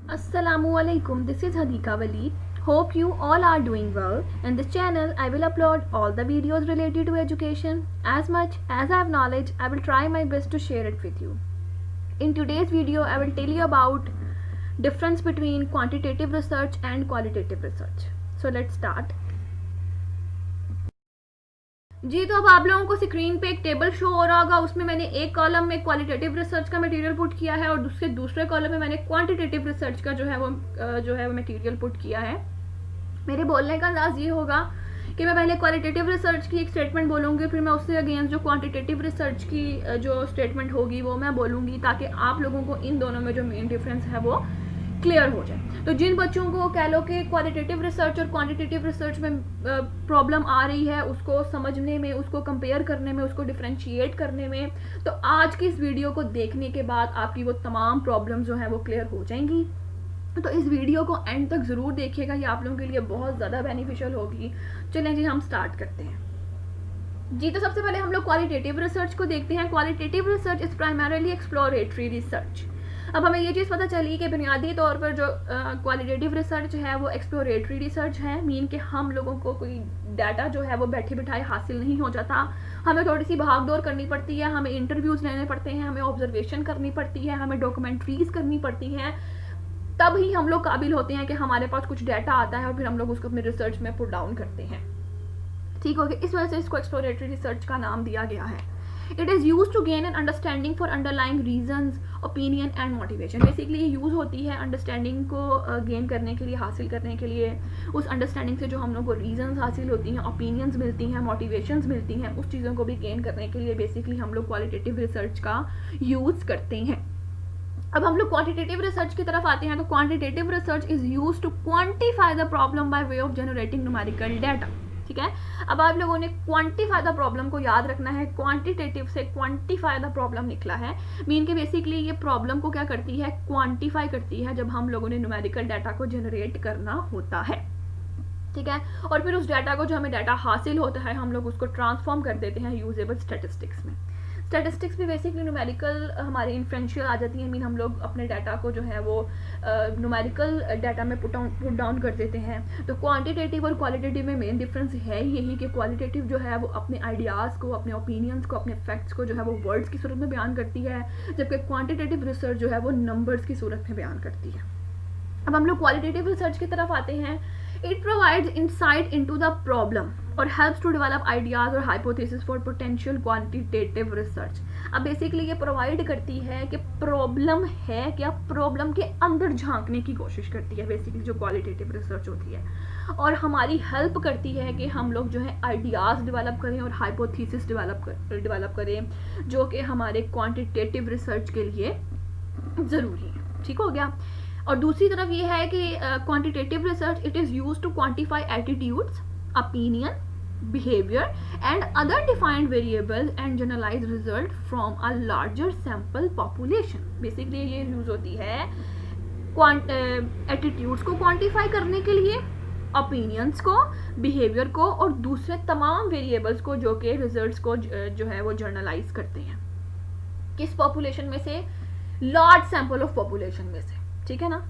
Assalamualaikum, this is Hadika Wali. Hope you all are doing well. In this channel, I will upload all the videos related to education. As much as I have knowledge, I will try my best to share it with you. In today's video, I will tell you about difference between quantitative research and qualitative research. So let's start. जी तो अब आप लोगों को screen पे एक table show हो रहा होगा, उसमें मैंने एक कॉलम में क्वालिटेटिव रिसर्च का मटेरियल पुट किया है और दूसरे कॉलम में मैंने क्वांटिटेटिव रिसर्च का जो है वो मटेरियल पुट किया है। मेरे बोलने का अंदाज ये होगा कि मैं पहले क्वालिटेटिव रिसर्च की एक स्टेटमेंट बोलूँगी, फिर मैं उससे अगेंस्ट जो क्वांटिटेटिव रिसर्च की जो स्टेटमेंट होगी वो मैं बोलूँगी, ताकि आप लोगों को इन दोनों में जो मेन डिफरेंस है वो क्लियर हो जाए। तो जिन बच्चों को कह लो कि क्वालिटेटिव रिसर्च और क्वांटिटेटिव रिसर्च में प्रॉब्लम आ रही है, उसको समझने में, उसको कंपेयर करने में, उसको डिफरेंशिएट करने में, तो आज की इस वीडियो को देखने के बाद आपकी वो तमाम प्रॉब्लम जो है वो क्लियर हो जाएंगी। तो इस वीडियो को एंड तक ज़रूर देखिएगा, ये आप लोगों के लिए बहुत ज़्यादा बेनिफिशियल होगी। चलें जी, हम स्टार्ट करते हैं। जी तो सबसे पहले हम लोग क्वालिटेटिव रिसर्च को देखते हैं। Qualitative research is primarily exploratory research. अब हमें ये चीज़ पता चली कि बुनियादी तौर पर जो क्वालिटेटिव रिसर्च है वो एक्सप्लोरेटरी रिसर्च है। मीन कि हम लोगों को कोई डाटा जो है वो बैठे बिठाए हासिल नहीं हो जाता, हमें थोड़ी सी भाग दौड़ करनी पड़ती है, हमें इंटरव्यूज़ लेने पड़ते हैं, हमें ऑब्जर्वेशन करनी पड़ती है, हमें डॉक्यूमेंट्रीज करनी पड़ती हैं, तब ही हम लोग काबिल होते हैं कि हमारे पास कुछ डाटा आता है और फिर हम लोग उसको अपनी रिसर्च में पुट डाउन करते हैं। ठीक हो गया, इस वजह से इसको एक्सप्लोरेटरी रिसर्च का नाम दिया गया है। It is use to gain an understanding for underlying reasons, opinion and motivation. Basically ये यूज़ होती है अंडरस्टैंडिंग को गेन करने के लिए, हासिल करने के लिए। उस अंडरस्टैंडिंग से जो हम लोग को रीजंस हासिल होती हैं, ओपिनियंस मिलती हैं, मोटिवेशंस मिलती हैं, उस चीज़ों को भी गेन करने के लिए बेसिकली हम लोग क्वालिटेटिव रिसर्च का यूज़ करते हैं। अब हम लोग क्वांटिटेटिव रिसर्च की तरफ आते हैं। तो quantitative research is use to quantify the problem by way of generating numerical data. ठीक है, अब आप लोगों ने क्वांटिफाई द प्रॉब्लम को याद रखना है। क्वांटिटेटिव से क्वांटिफाई द प्रॉब्लम निकला है, मीन के बेसिकली ये प्रॉब्लम को क्या करती है, क्वांटिफाई करती है जब हम लोगों ने न्यूमेरिकल डाटा को जनरेट करना होता है। ठीक है, और फिर उस डाटा को, जो हमें डाटा हासिल होता है, हम लोग उसको ट्रांसफॉर्म कर देते हैं यूजेबल स्टैटिस्टिक्स में। स्टैटिस्टिक्स भी बेसिकली न्यूमेरिकल हमारी इन्फ्लुएंशियल आ जाती है, मीन हम लोग अपने डाटा को जो है वो न्यूमेरिकल डाटा में पुट डाउन कर देते हैं। तो क्वांटिटेटिव और क्वालिटेटिव में मेन डिफरेंस है यही कि क्वालिटेटिव जो है वो अपने आइडियाज़ को, अपने ओपिनियंस को, अपने फैक्ट्स को जो है वो वर्ड्स की सूरत में बयान करती है, जबकि क्वांटिटेटिव रिसर्च जो है वो नंबर्स की सूरत में बयान करती है। अब हम लोग क्वालिटेटिव रिसर्च की तरफ आते हैं। It provides insight into the problem और हेल्प्स टू डेवलप आइडियाज और hypothesis for potential quantitative research. अब बेसिकली ये प्रोवाइड करती है कि प्रॉब्लम है क्या, प्रॉब्लम के अंदर झांकने की कोशिश करती है बेसिकली जो क्वालिटेटिव रिसर्च होती है, और हमारी हेल्प करती है कि हम लोग जो है आइडियाज़ डेवलप करें और हाइपोथेसिस डेवलप करें, जो कि हमारे क्वांटिटेटिव रिसर्च के लिए ज़रूरी है। ठीक हो गया। और दूसरी तरफ ये है कि quantitative research it is use to quantify attitudes, opinion, behavior and other defined variables and generalized result from a larger sample population। Basically ये यूज होती है एटीट्यूड्स को क्वांटिफाई करने के लिए, ओपिनियंस को, बिहेवियर को और दूसरे तमाम वेरिएबल्स को, जो कि रिजल्ट्स को जो है वो जर्नलाइज करते हैं। किस पॉपुलेशन में से, लार्ज सैंपल ऑफ पॉपुलेशन में से। ठीक है ना।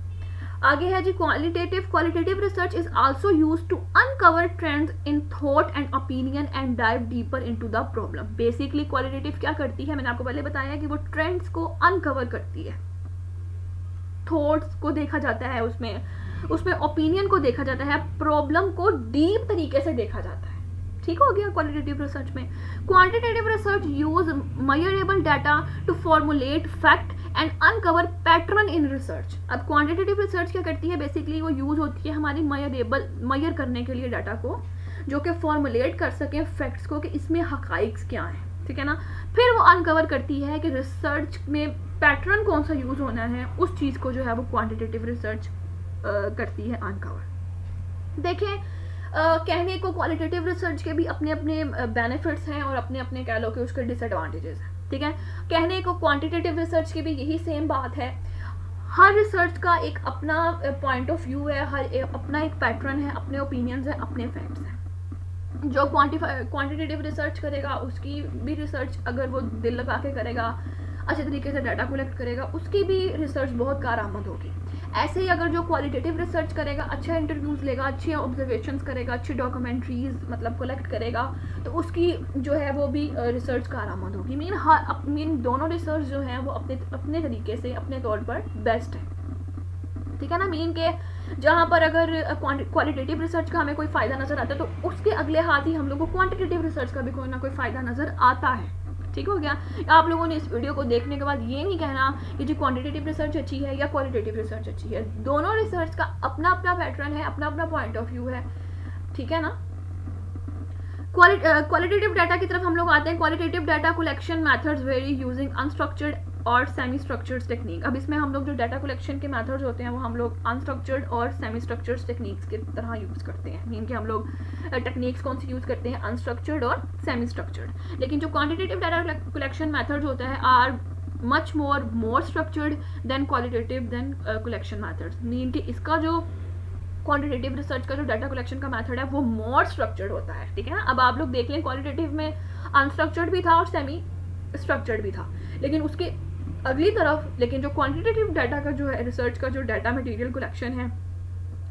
आगे है जी qualitative research is also used to uncover trends in thought and opinion and dive deeper into the problem. Basically qualitative क्या करती है, मैंने आपको पहले बताया कि वो ट्रेंड्स को अनकवर करती है, थॉट्स को देखा जाता है, उसमें ओपिनियन को देखा जाता है, प्रॉब्लम को डीप तरीके से देखा जाता है। ठीक हो गया क्वालिटेटिव रिसर्च में। Quantitative research use measurable data to formulate fact and uncover pattern in research. अब क्वांटिटेटिव रिसर्च क्या करती है, बेसिकली वो यूज होती है हमारी मेजर करने के लिए डाटा को, जो कि फॉर्मुलेट कर सकें फैक्ट्स को कि इसमें हकाइक्स क्या हैं। ठीक है ना। फिर वो अनकवर करती है कि रिसर्च में पैटर्न कौन सा यूज होना है, उस चीज़ को जो है वो क्वांटिटेटिव रिसर्च करती है अनकवर। देखें, कहने को क्वालिटेटिव रिसर्च के भी अपने अपने बेनिफिट्स हैं और अपने अपने कह लो कि उसके डिसएडवांटेजेस हैं। ठीक है, कहने को क्वांटिटेटिव रिसर्च की भी यही सेम बात है। हर रिसर्च का एक अपना पॉइंट ऑफ व्यू है, अपना एक पैटर्न है, अपने ओपिनियंस हैं, अपने फैक्ट्स हैं। जो क्वांटिटेटिव रिसर्च करेगा उसकी भी रिसर्च अगर वो दिल लगा के करेगा, अच्छे तरीके से डाटा कलेक्ट करेगा, उसकी भी रिसर्च बहुत कारआमद होगी। ऐसे ही अगर जो क्वालिटेटिव रिसर्च करेगा, अच्छे इंटरव्यूज़ लेगा, अच्छे ऑब्जर्वेशंस करेगा, अच्छी डॉक्यूमेंट्रीज मतलब कलेक्ट करेगा, तो उसकी जो है वो भी रिसर्च कारआमद होगी। मीन दोनों रिसर्च जो है वो अपने अपने तरीके से अपने तौर पर बेस्ट है, ठीक है ना। मीन के जहाँ पर अगर क्वालिटेटिव रिसर्च का हमें कोई फ़ायदा नज़र आता है तो उसके अगले हाथ ही हम लोग को क्वांटिटेटिव रिसर्च का भी कोई ना कोई फ़ायदा नज़र आता है, ठीक हो गया। आप लोगों ने इस वीडियो को देखने के बाद ये नहीं कहना कि जी क्वांटिटेटिव रिसर्च अच्छी है या क्वालिटेटिव रिसर्च अच्छी है, दोनों रिसर्च का अपना अपना पैटर्न है, अपना अपना पॉइंट ऑफ व्यू है, ठीक है ना। क्वालिटेटिव डाटा की तरफ हम लोग आते हैं। Qualitative data collection methods very using unstructured और सेमी स्ट्रक्चर्ड टेक्निक। अब इसमें हम लोग जो डाटा कलेक्शन के मेथड्स होते हैं वो हम लोग अनस्ट्रक्चर्ड और सेमी स्ट्रक्चर्ड टेक्निक्स की तरह यूज़ करते हैं। मीन कि हम लोग टेक्निक्स कौन सी यूज़ करते हैं, अनस्ट्रक्चर्ड और सेमी स्ट्रक्चर्ड। लेकिन जो क्वांटिटेटिव डाटा कलेक्शन मेथड्स होता है are much more structured than qualitative than collection methods. Mean कि इसका जो क्वांटिटेटिव रिसर्च का जो डाटा कलेक्शन का मेथड है वो मोर स्ट्रक्चर्ड होता है, ठीक है ना। अब आप लोग देख लें, क्वालिटेटिव में अनस्ट्रक्चर्ड भी था और सेमी स्ट्रक्चर्ड भी था, लेकिन उसके अगली तरफ लेकिन जो क्वांटिटेटिव डाटा का जो है रिसर्च का जो डाटा मटेरियल कलेक्शन है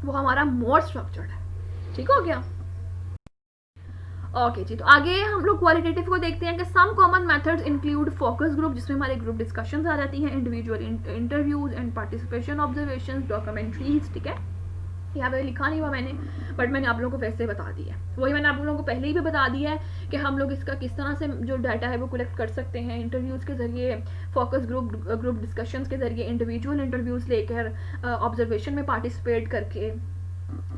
वो हमारा मोर स्ट्रक्चर्ड है, ठीक हो गया। ओके जी, तो आगे हम लोग क्वालिटेटिव को देखते हैं कि some common methods include focus group, जिसमें हमारे ग्रुप डिस्कशंस आ जाती हैं, individual interviews and participation observations, documentaries, ठीक है। यहाँ पे लिखा नहीं हुआ मैंने, बट मैंने आप लोगों को वैसे बता दिया है। वही मैंने आप लोगों को पहले ही भी बता दिया है कि हम लोग इसका किस तरह से जो डाटा है वो कलेक्ट कर सकते हैं, इंटरव्यूज़ के ज़रिए, फोकस ग्रुप डिस्कशंस के ज़रिए, इंडिविजुअल इंटरव्यूज़ लेकर, ऑब्जर्वेशन में पार्टिसिपेट करके,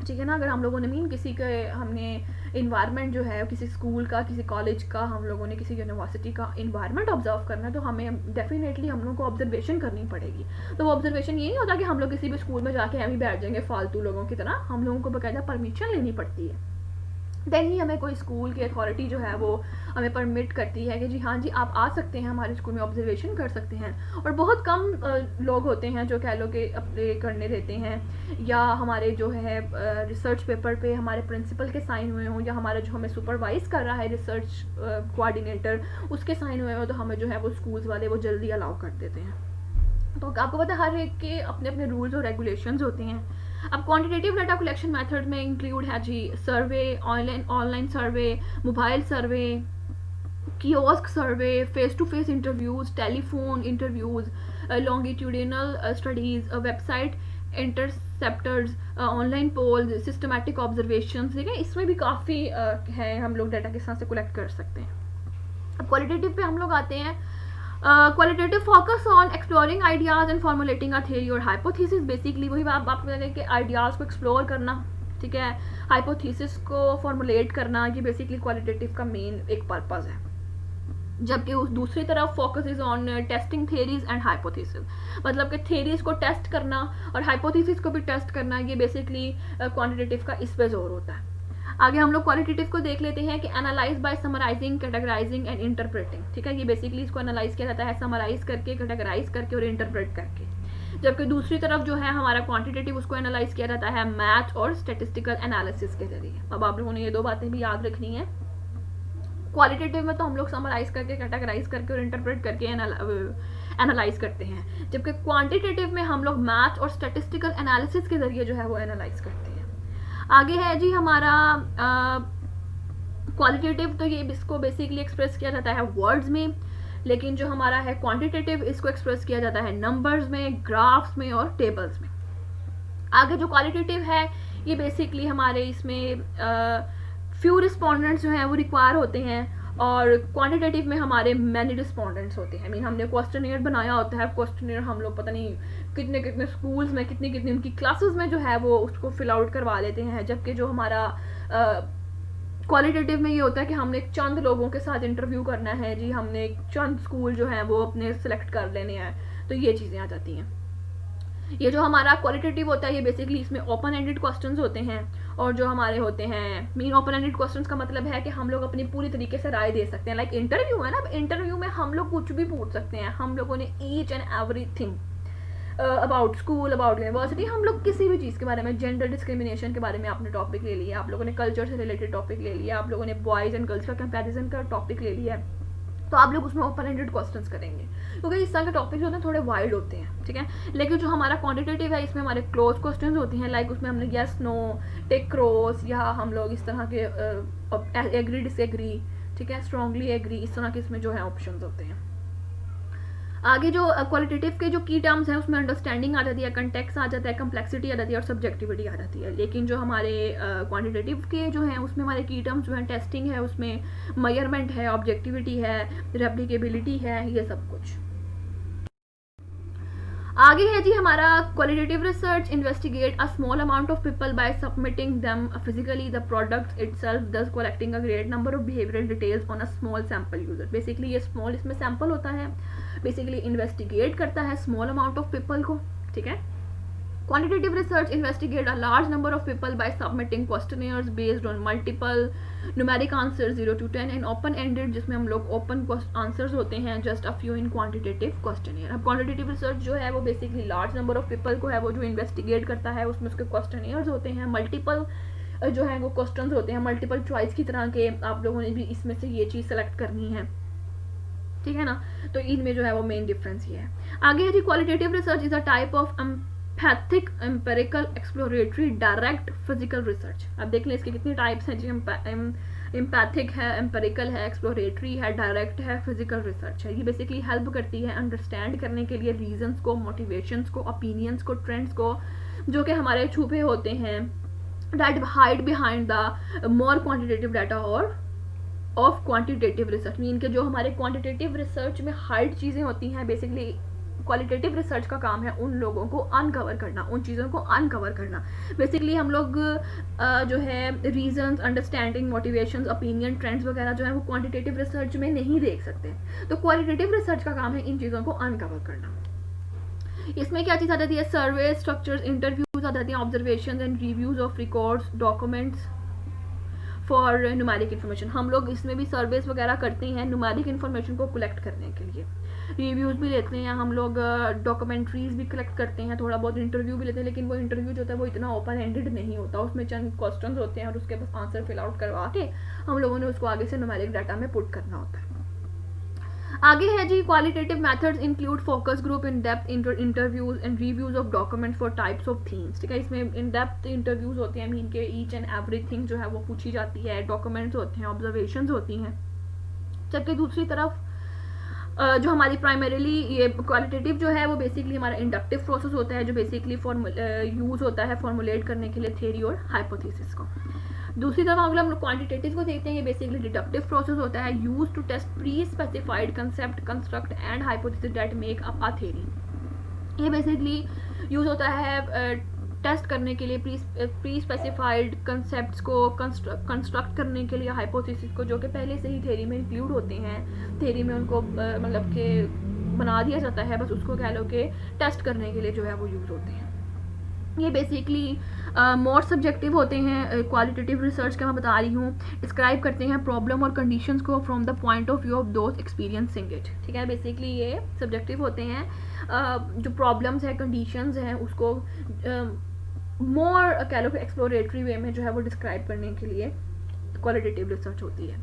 ठीक है ना। अगर हम लोगों ने किसी के हमने इन्वायरमेंट जो है किसी स्कूल का, किसी कॉलेज का, हम लोगों ने किसी यूनिवर्सिटी का इन्वायरमेंट ऑब्जर्व करना है तो हमें डेफिनेटली हम लोगों को ऑब्जर्वेशन करनी पड़ेगी। तो वो ऑब्जर्वेशन ये नहीं होता कि हम लोग किसी भी स्कूल में जाके हम ही बैठ जाएंगे फालतू लोगों की तरह, हम लोगों को बाकायदा परमिशन लेनी पड़ती है। देन ही हमें कोई स्कूल की अथॉरिटी जो है वो हमें परमिट करती है कि जी हाँ जी आप आ सकते हैं, हमारे स्कूल में ऑब्जर्वेशन कर सकते हैं। और बहुत कम लोग होते हैं जो कह लो कि अपने करने देते हैं, या हमारे जो है रिसर्च पेपर पे हमारे प्रिंसिपल के साइन हुए हों, या हमारा जो हमें सुपरवाइज कर रहा है रिसर्च कोऑर्डिनेटर उसके साइन हुए हों, तो हमें जो है वो स्कूल्स वाले वो जल्दी अलाउ कर देते हैं। तो आपको पता है हर एक के अपने अपने रूल्स और रेगुलेशंस होते हैं। अब क्वांटिटेटिव डाटा कलेक्शन मेथड में इंक्लूड है जी survey, online survey, mobile survey, kiosk survey, face to face interviews, telephone interviews, longitudinal studies, website interceptors, online polls, systematic observations, ठीक है। इसमें भी काफ़ी है हम लोग डाटा किस तरह से कलेक्ट कर सकते हैं। अब क्वालिटेटिव पे हम लोग आते हैं। Qualitative focus on exploring ideas and formulating a theory और हाइपोथेसिस। बेसिकली वही आपको बता दें कि आइडियाज़ को एक्सप्लोर करना, ठीक है, हाइपोथेसिस को फॉर्मुलेट करना, ये बेसिकली क्वालिटेटिव का मेन एक पर्पज़ है। जबकि उस दूसरी तरफ focus is on testing theories and hypothesis, मतलब कि थेरीज को टेस्ट करना और हाइपोथेसिस को भी टेस्ट करना, ये बेसिकली क्वांटिटेटिव का इस पे जोर होता है। आगे हम लोग क्वालिटेटिव को देख लेते हैं कि analyse by summarising, categorising and interpreting, ठीक है। ये बेसिकली इसको एनालाइज किया जाता है समराइज करके, कैटेगराइज करके और इंटरप्रेट करके। जबकि दूसरी तरफ जो है हमारा क्वांटिटेटिव उसको एनालाइज किया जाता है मैथ और स्टैटिस्टिकल एनालिसिस के जरिए। अब आप लोगों ने ये दो बातें भी याद रखनी है। क्वालिटेटिव में तो हम लोग समराइज करके, कैटेगराइज करके और इंटरप्रेट करके एनालाइज करते हैं, जबकि क्वांटिटेटिव में हम लोग मैथ और स्टैटिस्टिकल एनालिसिस के जरिए जो है वो एनालाइज करते हैं। आगे है जी हमारा क्वालिटेटिव, तो ये इसको बेसिकली एक्सप्रेस किया जाता है वर्ड्स में, लेकिन जो हमारा है क्वांटिटेटिव इसको एक्सप्रेस किया जाता है नंबर्स में, ग्राफ्स में और टेबल्स में। आगे जो क्वालिटेटिव है ये बेसिकली हमारे इसमें फ्यू रिस्पोंडेंट्स जो हैं वो रिक्वायर होते हैं, और क्वांटिटेटिव में हमारे मैनी रिस्पोंडेंट्स होते हैं। मीन हमने क्वेश्चनियर बनाया होता है, क्वेश्चनियर हम लोग पता नहीं कितने कितने स्कूल्स में, कितनी कितनी उनकी क्लासेस में जो है वो उसको फिल आउट करवा लेते हैं। जबकि जो हमारा क्वालिटेटिव में ये होता है कि हमने एक चंद लोगों के साथ इंटरव्यू करना है जी, हमने एक चंद स्कूल जो हैं वो अपने सेलेक्ट कर लेने हैं, तो ये चीज़ें आ जाती हैं। ये जो हमारा क्वालिटेटिव होता है ये बेसिकली इसमें ओपन एंडेड क्वेश्चंस होते हैं, और जो हमारे होते हैं मीन ओपन एंडेड क्वेश्चंस का मतलब है कि हम लोग अपनी पूरी तरीके से राय दे सकते हैं। लाइक इंटरव्यू है ना, इंटरव्यू में हम लोग कुछ भी पूछ सकते हैं। हम लोगों ने each and everything about school, about university, हम लोग किसी भी चीज़ के बारे में, जेंडर डिस्क्रिमिनेशन के बारे में आपने टॉपिक ले लिया, आप लोगों ने कल्चर से रिलेटेड टॉपिक ले लिया, आप लोगों ने बॉयज़ एंड गर्ल्स का कंपैरिजन का टॉपिक ले लिया, तो आप लोग उसमें ओपन एंडेड क्वेश्चंस करेंगे, क्योंकि इस तरह के टॉपिक्स होते हैं थोड़े वाइड होते हैं, ठीक है। लेकिन जो हमारा क्वांटिटेटिव है इसमें हमारे क्लोज क्वेश्चंस होती हैं, लाइक उसमें हमने यस नो, टेक क्रॉस, या हम लोग इस तरह के एग्री डिसएग्री, ठीक है, स्ट्रांगली एग्री, इस तरह के इसमें जो है ऑप्शंस होते हैं। आगे जो क्वालिटेटिव के जो की टर्म्स हैं उसमें अंडरस्टैंडिंग आ जाती है, कंटेक्स्ट आ जाता है, कम्प्लेक्सिटी आ जाती है और सब्जेक्टिविटी आ जाती है। लेकिन जो हमारे क्वांटिटेटिव के जो हैं उसमें हमारे की टर्म्स जो हैं टेस्टिंग है, उसमें मेजरमेंट है, ऑब्जेक्टिविटी है, रेप्लिकेबिलिटी है, ये सब कुछ। आगे है जी हमारा qualitative research investigate a small amount of people by submitting them physically the product itself, thus collecting a great number of behavioural details on a small sample user. Basically ये स्मॉल इसमें सैंपल होता है, basically investigate करता है small amount of people को, ठीक है। Quantitative research investigate a large number of people by submitting questionnaires based on multiple numeric answers 0 to 10 and open-ended, जिसमें हम लोग open answers होते हैं, just a few in quantitative questionnaire। अब quantitative research जो है वो basically large number of people को है वो जो investigate करता है, उसमें उसके questionnaires होते हैं, multiple जो है वो questions होते हैं, multiple choice की तरह के, आप लोगों ने भी इसमें से ये चीज़ select करनी है, ठीक है ना। तो इनमें जो है वो मेन डिफरेंस ये है। आगे है जी qualitative research is a type of empathic empirical exploratory direct physical research. अब देख लें इसके कितनी टाइप्स हैं जी। एम्पैथिक है, एम्पेरिकल है, एक्सप्लोरेटरी है, डायरेक्ट है, फिजिकल रिसर्च है। ये बेसिकली हेल्प करती है अंडरस्टैंड करने के लिए रीजंस को, मोटिवेशंस को, ओपिनियंस को, ट्रेंड्स को, जो कि हमारे छुपे होते हैं, that hide behind the more quantitative data और ऑफ क्वांटिटेटिव रिसर्च। मीन के जो हमारे क्वांटिटेटिव रिसर्च में हाइड चीज़ें होती हैं, बेसिकली क्वालिटेटिव रिसर्च का काम है उन लोगों को अनकवर करना, उन चीज़ों को अनकवर करना। बेसिकली हम लोग जो है reasons, understanding, motivations, opinion, trends वगैरह जो है वो क्वांटिटेटिव रिसर्च में नहीं देख सकते। तो क्वालिटेटिव रिसर्च का काम है इन चीज़ों को अनकवर करना। इसमें क्या चीज़ आ जाती है? सर्वे, स्ट्रक्चर्स, इंटरव्यूज आ जाती हैं, observation and reviews of records, documents for numeric information. हम लोग इसमें भी सर्वेस वगैरह करते हैं न्यूमेरिक इन्फॉर्मेशन को कलेक्ट करने के लिए, रिव्यूज़ भी लेते हैं हम लोग, डॉक्यूमेंट्रीज भी कलेक्ट करते हैं, थोड़ा बहुत इंटरव्यू भी लेते हैं। लेकिन वो इंटरव्यू जो होता है वो इतना ओपन एंडेड नहीं होता, उसमें चंद क्वेश्चंस होते हैं और उसके बस आंसर फिल आउट करवा के हम लोगों ने उसको आगे से न्यूमेरिक डाटा में पुट करना होता है। आगे है जी qualitative methods include focus group, in depth interviews and reviews of document for types of themes, ठीक है। इसमें इन डेप्थ इंटरव्यूज होते हैं, मीन के ईच एंड एवरीथिंग जो है वो पूछी जाती है, डॉक्यूमेंट्स होते हैं, ऑब्जर्वेशंस होती हैं। जबकि दूसरी तरफ जो हमारी प्राइमरीली ये क्वालिटेटिव जो है वो बेसिकली हमारा इंडक्टिव प्रोसेस होता है, जो बेसिकली यूज होता है फॉर्मुलेट करने के लिए थ्योरी और हाइपोथेसिस को। दूसरी तरफ अगर हम लोग क्वांटिटेटिव को देखते हैं, ये बेसिकली डिडक्टिव प्रोसेस होता है, use to test pre specified concept, construct and hypothesis that make up a theory. ये बेसिकली यूज होता है टेस्ट करने के लिए प्री स्पेसिफाइड कंसेप्ट को कंस्ट्रक्ट करने के लिए हाइपोथेसिस को, जो कि पहले से ही थ्योरी में इंक्लूड होते हैं, थ्योरी में उनको मतलब के बना दिया जाता है, बस उसको कह लो कि टेस्ट करने के लिए जो है वो यूज होते हैं। ये बेसिकली मोर सब्जेक्टिव होते हैं। क्वालिटेटिव रिसर्च का मैं बता रही हूँ, डिस्क्राइब करते हैं प्रॉब्लम और कंडीशंस को from the point of view of those experiencing it, ठीक है। बेसिकली ये सब्जेक्टिव होते हैं, जो प्रॉब्लम्स है, कंडीशंस हैं, उसको मोर कह लो कि एक्सप्लोरेटरी वे में जो है वो डिस्क्राइब करने के लिए क्वालिटेटिव रिसर्च होती है।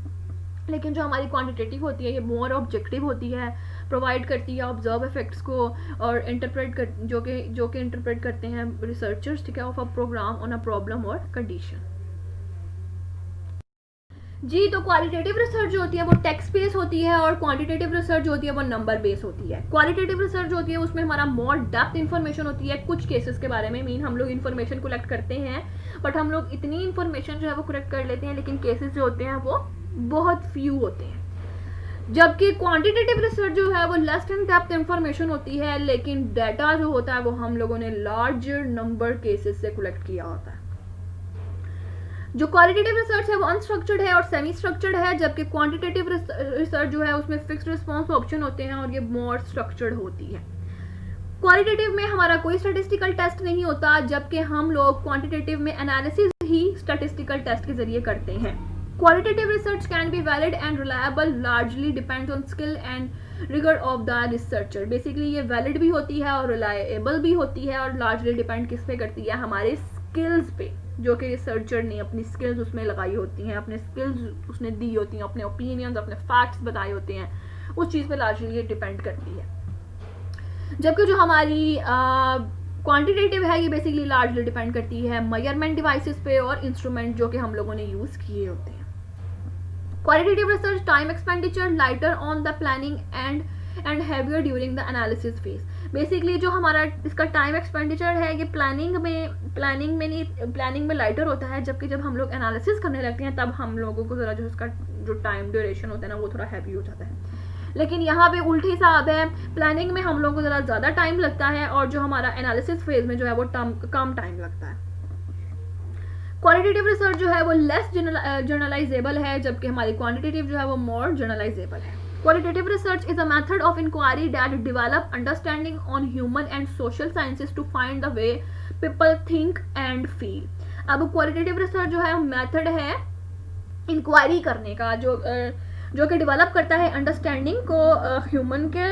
लेकिन जो हमारी क्वांटिटेटिव होती है ये मोर ऑब्जेक्टिव होती है, प्रोवाइड करती है ऑब्जर्व इफेक्ट्स को और इंटरप्रेट कर जो कि इंटरप्रेट करते हैं रिसर्चर्स, ठीक है, of a programme on a problem और कंडीशन। जी तो क्वालिटेटिव रिसर्च जो होती है वो टेक्स्ट बेस होती है और क्वांटिटेटिव रिसर्च जो होती है वो नंबर बेस होती है। क्वालिटेटिव रिसर्च जो होती है उसमें हमारा मोर डेप्थ इन्फॉर्मेशन होती है कुछ केसेस के बारे में, मीन हम लोग इन्फॉर्मेशन कलेक्ट करते हैं बट हम लोग इतनी इन्फॉर्मेशन जो है वो कलेक्ट कर लेते हैं, लेकिन केसेस जो होते हैं वो बहुत फ्यू होते हैं। जबकि क्वांटिटेटिव रिसर्च जो है वो लेस इन डेप्थ इंफॉर्मेशन होती है, लेकिन डाटा जो होता है वो हम लोगों ने लार्जर नंबर केसेस से कलेक्ट किया होता है। जो क्वालिटेटिव रिसर्च है वो अनस्ट्रक्चर्ड है और सेमी स्ट्रक्चर्ड है, जबकि क्वांटिटेटिव रिसर्च जो है उसमें फिक्स्ड रिस्पॉन्स ऑप्शन होते हैं और ये मोर स्ट्रक्चर्ड होती है। क्वालिटेटिव में हमारा कोई स्टैटिस्टिकल टेस्ट नहीं होता, जबकि हम लोग क्वांटिटेटिव में एनालिसिस ही स्टैटिस्टिकल टेस्ट के जरिए करते हैं। Qualitative research can be valid and reliable, largely depends on skill and rigor of the researcher. Basically ये valid भी होती है और reliable भी होती है और largely depend किस पे करती है, हमारे skills पे, जो कि रिसर्चर ने अपनी skills उसमें लगाई होती हैं, अपने skills उसने दी होती हैं, अपने opinions, अपने facts बताए होते हैं, उस चीज़ पे लार्जली ये डिपेंड करती है। जबकि जो हमारी क्वांटिटेटिव है ये बेसिकली लार्जली डिपेंड करती है मेजरमेंट डिवाइसेस पे और इंस्ट्रूमेंट जो कि हम लोगों ने यूज़ किए होते हैं। Qualitative research time expenditure lighter on the planning and heavier during the analysis phase. Basically जो हमारा इसका टाइम एक्सपेंडिचर है ये प्लानिंग में लाइटर होता है, जबकि जब हम लोग एनालिसिस करने लगते हैं तब हम लोगों को ज़रा जो इसका जो टाइम ड्यूरेशन होता है ना वो थोड़ा हैवी हो जाता है। लेकिन यहाँ पे उल्टी हिसाब है, प्लानिंग में हम लोगों को ज़रा ज़्यादा टाइम लगता है और जो हमारा एनालिसिस फेज में जो है वो कम टाइम लगता है। क्वालिटेटिव रिसर्च जो है वो लेस जर्नलाइजेबल है, जबकि हमारी क्वांटिटेटिव जो है वो मोर जर्नलाइजेबल है। Qualitative research is a method of inquiry that develop understanding on human and social sciences to find the way people think and feel. अब qualitative research जो है मेथड है इंक्वायरी करने का जो कि डेवलप करता है अंडरस्टैंडिंग को ह्यूमन के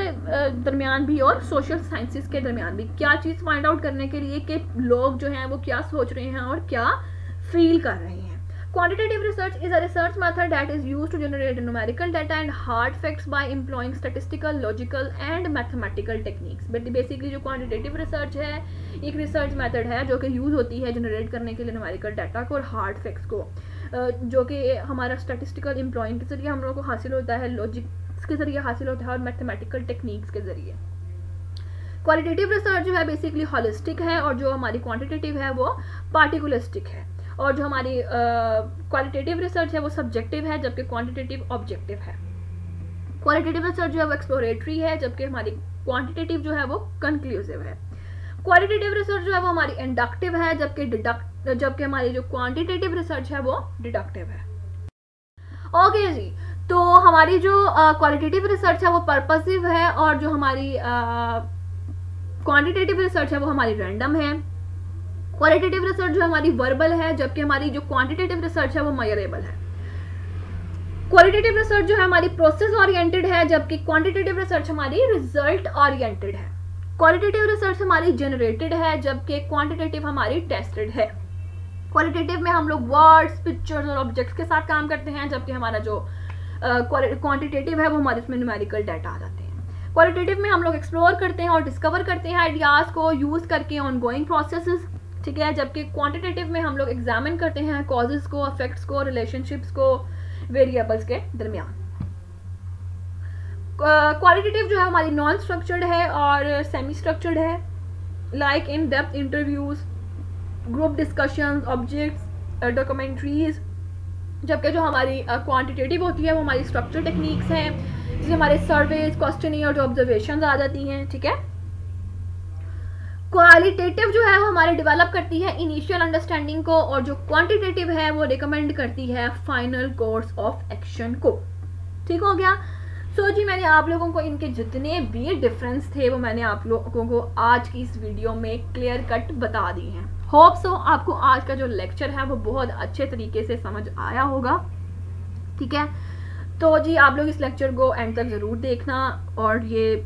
दरमियान भी और सोशल साइंसेस के दरमियान भी, क्या चीज़ फाइंड आउट करने के लिए कि लोग जो हैं वो क्या सोच रहे हैं और क्या फील कर रहे हैं। Quantitative research is a research method that is used to generate numerical data and hard facts by employing statistical, logical and mathematical techniques. Basically जो quantitative research है एक research method है जो कि यूज़ होती है जनरेट करने के लिए numerical data को और hard facts को, जो कि हमारा statistical employing के जरिए हम लोगों को हासिल होता है, logics के जरिए हासिल होता है और mathematical techniques के जरिए। क्वालिटेटिव रिसर्च जो है बेसिकली होलिस्टिक है और जो हमारी क्वांटिटेटिव है वो पार्टिकुलरिस्टिक है, और जो हमारी क्वालिटेटिव रिसर्च है वो सब्जेक्टिव है जबकि क्वांटिटेटिव ऑब्जेक्टिव है। क्वालिटेटिव रिसर्च जो है वो एक्सप्लोरेटरी है जबकि हमारी क्वांटिटेटिव जो है वो कंक्लूसिव है। क्वालिटेटिव रिसर्च जो है वो हमारी इंडक्टिव है जबकि हमारी जो क्वांटिटेटिव रिसर्च है वो डिडक्टिव है। ओके जी, तो हमारी जो क्वालिटेटिव रिसर्च है वो पर्पसिव है और जो हमारी क्वांटिटेटिव रिसर्च है वो हमारी रैंडम है। क्वालिटेटिव रिसर्च जो हमारी वर्बल है जबकि हमारी जो क्वांटिटेटिव रिसर्च है वो मेजरेबल है। क्वालिटेटिव रिसर्च जो है हमारी प्रोसेस ओरिएंटेड है जबकि क्वांटिटेटिव रिसर्च हमारी रिजल्ट ओरिएंटेड है। क्वालिटेटिव रिसर्च हमारी जनरेटेड है जबकि क्वांटिटेटिव हमारी टेस्टेड है। क्वालिटेटिव में हम लोग वर्ड्स, पिक्चर्स और ऑब्जेक्ट्स के साथ काम करते हैं जबकि हमारा जो क्वांटिटेटिव है वो हमारे इसमें न्यूमेरिकल डाटा आ जाते हैं। क्वालिटेटिव में हम लोग एक्सप्लोर करते हैं और डिस्कवर करते हैं आइडियाज़ को यूज़ करके ऑनगोइंग प्रोसेसेस, ठीक है, जबकि क्वांटिटेटिव में हम लोग एग्जामिन करते हैं कॉजेज़ को, इफेक्ट्स को, रिलेशनशिप्स को वेरिएबल्स के दरमियान। क्वालिटेटिव जो है हमारी नॉन स्ट्रक्चर्ड है और सेमी स्ट्रक्चर्ड है, like in depth interviews, group discussions, objects, documentaries, जबकि जो हमारी क्वांटिटेटिव होती है वो हमारी स्ट्रक्चर टेक्निक्स हैं जिसमें हमारे सर्वेज, क्वेश्चनियर, ऑब्जर्वेशंस आ जाती हैं, ठीक है। क्वालिटेटिव जो है वो हमारे डेवलप करती है इनिशियल अंडरस्टैंडिंग को और जो क्वांटिटेटिव है वो रिकमेंड करती है फाइनल कोर्स ऑफ एक्शन को। ठीक हो गया। सो जी, मैंने आप लोगों को इनके जितने भी डिफरेंस थे वो मैंने आप लोगों को आज की इस वीडियो में क्लियर कट बता दी हैं। होप सो आपको आज का जो लेक्चर है वो बहुत अच्छे तरीके से समझ आया होगा, ठीक है। तो जी आप लोग इस लेक्चर को एंड तक ज़रूर देखना और ये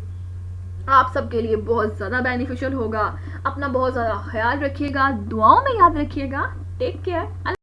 आप सबके लिए बहुत ज़्यादा बेनिफिशियल होगा। अपना बहुत ज़्यादा ख्याल रखिएगा, दुआओं में याद रखिएगा। Take care.